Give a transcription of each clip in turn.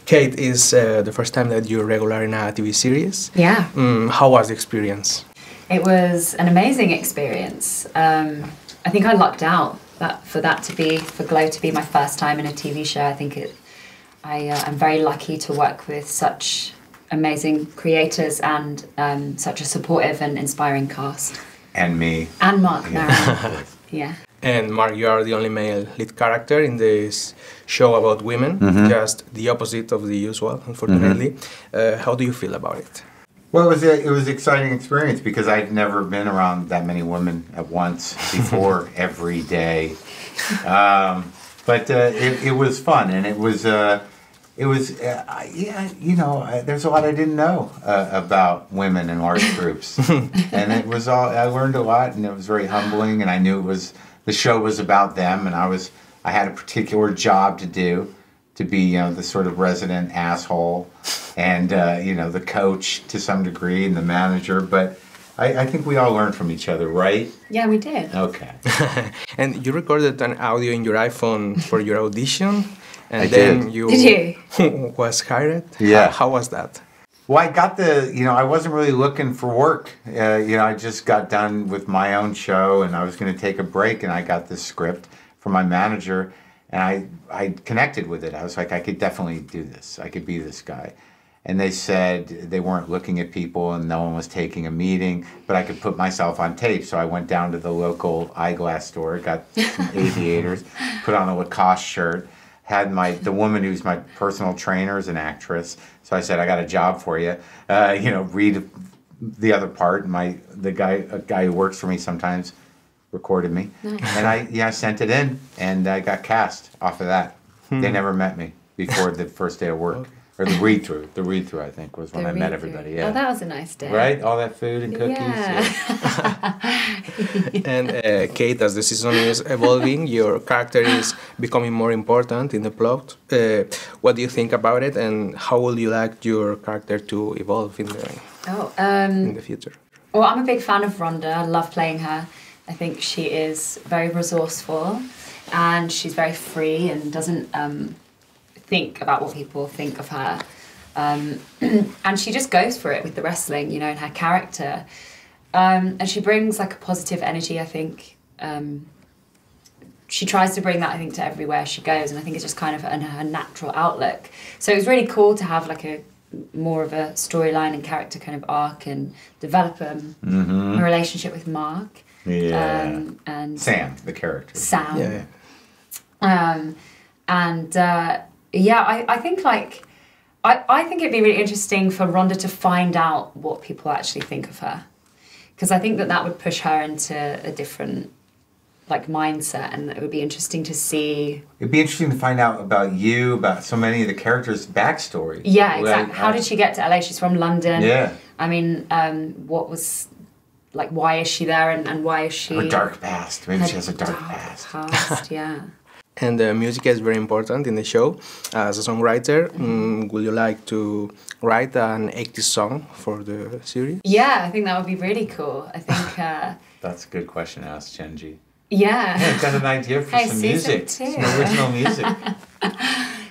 Kate, is the first time that you're regular in a TV series. Yeah. How was the experience? It was an amazing experience. I think I lucked out for Glow to be my first time in a TV show. I think I'm very lucky to work with such amazing creators and such a supportive and inspiring cast. And me. And Marc Maron. Yeah. And Marc, you are the only male lead character in this show about women, just the opposite of the usual, unfortunately. How do you feel about it? Well, it was an exciting experience because I'd never been around that many women at once before every day. But it was fun, and yeah, you know, there's a lot I didn't know about women in large groups, and I learned a lot, and it was very humbling, and I knew the show was about them, and I had a particular job to do, to be, you know, the sort of resident asshole, and you know, the coach to some degree, and the manager, but I think we all learned from each other, right? Yeah, we did. Okay. And you recorded an audio in your iPhone for your audition, and Did you was hired? Yeah. How was that? Well, I wasn't really looking for work. You know, I just got done with my own show, and I was going to take a break, and I got this script from my manager, and I connected with it. I was like, I could definitely do this. I could be this guy. And they said they weren't looking at people, and no one was taking a meeting, but I could put myself on tape. So I went down to the local eyeglass store, got some aviators, put on a Lacoste shirt, had the woman who's my personal trainer is an actress. So I said, I got a job for you. You know, read the other part. A guy who works for me sometimes recorded me. Nice. And I sent it in, and I got cast off of that. They never met me before the first day of work. Okay. Or the read-through. The read-through, I think, was when I met everybody. Yeah. Oh, that was a nice day. Right? All that food and cookies. Yeah. And Kate, as the season is evolving, your character is becoming more important in the plot. What do you think about it, and how would you like your character to evolve in the future? Well, I'm a big fan of Rhonda. I love playing her. I think she is very resourceful, and she's very free and doesn't think about what people think of her. And she just goes for it with the wrestling, you know, in her character. And she brings like a positive energy, I think. She tries to bring that, I think, to everywhere she goes, and I think it's just kind of her natural outlook. So it was really cool to have like more of a storyline and character kind of arc and develop a relationship with Marc. Yeah. And Sam, the character. Sam. Yeah. Yeah, I think like I think it'd be really interesting for Rhonda to find out what people actually think of her, because I think that would push her into a different like mindset, and it would be interesting to see. It'd be interesting to find out about about so many of the characters' backstory. Yeah, exactly. How did she get to LA? She's from London. Yeah. I mean, what was like? Why is she there, and why is she? Her dark past. Maybe she has a dark past. Yeah. And the music is very important in the show. As a songwriter, would you like to write an 80s song for the series? Yeah, I think that would be really cool. I think... That's a good question to ask Chenji. Yeah. I've got an idea for some music. Some original music.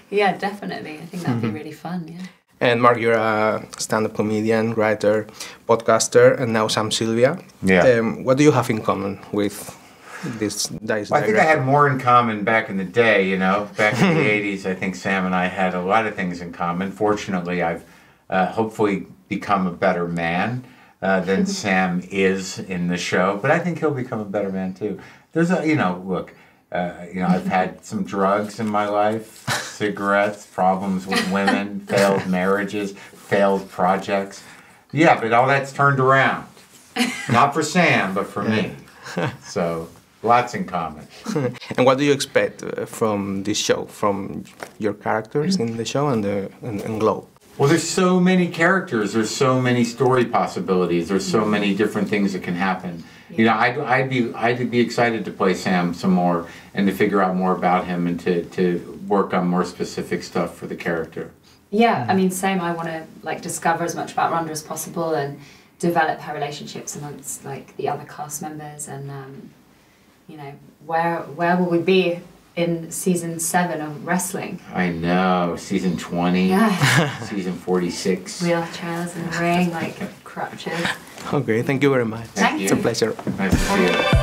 Yeah, definitely. I think that would be really fun, yeah. And Marc, you're a stand-up comedian, writer, podcaster, and now Sam Sylvia. Yeah. What do you have in common with this dice? Well, I think I had more in common back in the day, you know. Back in the 80s, I think Sam and I had a lot of things in common. Fortunately, I've hopefully become a better man than Sam is in the show. But I think he'll become a better man, too. There's you know, look, you know, I've had some drugs in my life, cigarettes, problems with women, failed marriages, failed projects. Yeah, but all that's turned around. Not for Sam, but for me. So... lots in common. And what do you expect from this show, from your characters in the show and Glow? Well, there's so many characters. There's so many story possibilities. There's so many different things that can happen. Yeah. You know, I'd be excited to play Sam some more and to figure out more about him and to work on more specific stuff for the character. Yeah, I mean, same. I want to like discover as much about Rhonda as possible and develop her relationships amongst like the other cast members and. You know, where will we be in season 7 of wrestling. I know. Season 20. Yeah. Season 46. Wheelchairs in the ring, like crutches. Okay, thank you very much. Thank It's a you. pleasure. Nice to see you.